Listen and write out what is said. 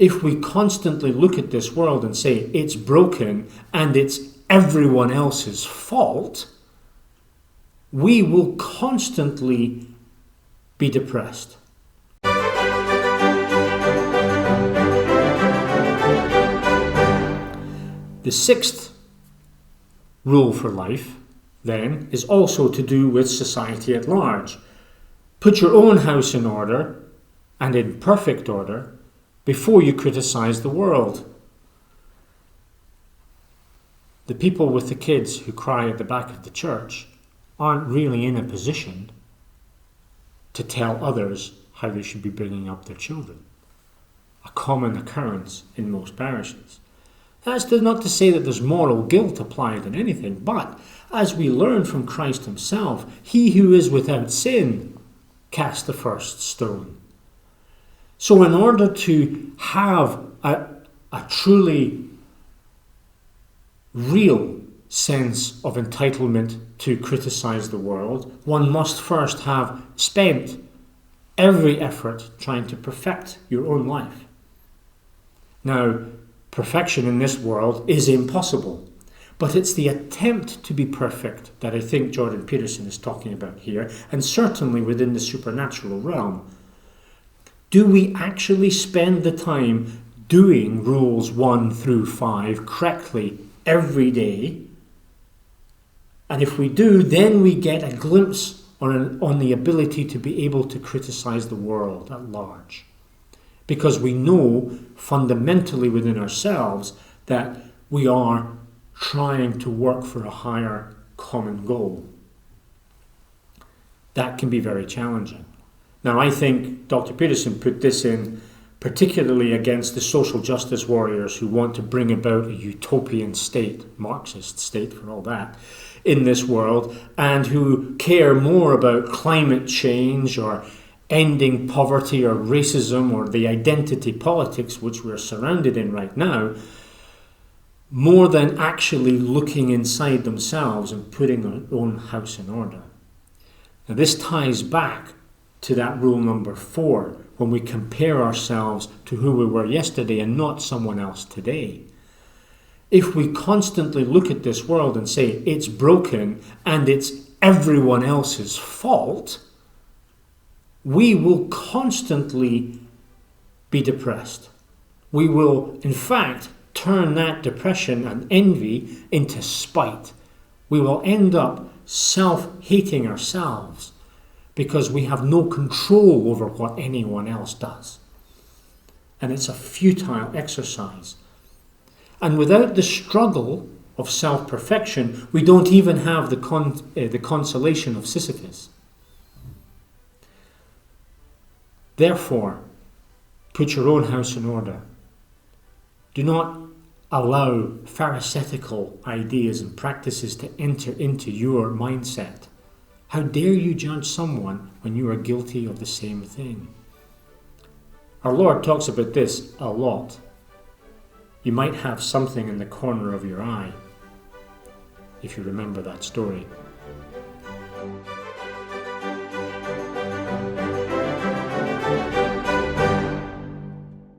If we constantly look at this world and say it's broken and it's everyone else's fault, we will constantly be depressed. The sixth rule for life, then, is also to do with society at large. Put your own house in order, and in perfect order, before you criticize the world. The people with the kids who cry at the back of the church aren't really in a position to tell others how they should be bringing up their children. A common occurrence in most parishes. That's not to say that there's moral guilt applied in anything, but as we learn from Christ himself, he who is without sin cast the first stone. So in order to have a truly real sense of entitlement to criticize the world, one must first have spent every effort trying to perfect your own life. Now, perfection in this world is impossible, but it's the attempt to be perfect that I think Jordan Peterson is talking about here, and certainly within the supernatural realm. Do we actually spend the time doing rules 1 through 5 correctly every day? And if we do, then we get a glimpse on the ability to be able to criticize the world at large. Because we know fundamentally within ourselves that we are trying to work for a higher common goal. That can be very challenging. Now, I think Dr. Peterson put this in particularly against the social justice warriors who want to bring about a utopian state, Marxist state for all that, in this world, and who care more about climate change or ending poverty or racism or the identity politics which we're surrounded in right now, more than actually looking inside themselves and putting their own house in order. Now, this ties back to that rule number 4, when we compare ourselves to who we were yesterday and not someone else today. If we constantly look at this world and say it's broken and it's everyone else's fault, we will constantly be depressed. We will, in fact, turn that depression and envy into spite. We will end up self-hating ourselves because we have no control over what anyone else does. And it's a futile exercise. And without the struggle of self-perfection, we don't even have the consolation of Sisyphus. Therefore, put your own house in order. Do not allow pharisaical ideas and practices to enter into your mindset. How dare you judge someone when you are guilty of the same thing? Our Lord talks about this a lot. You might have something in the corner of your eye, if you remember that story.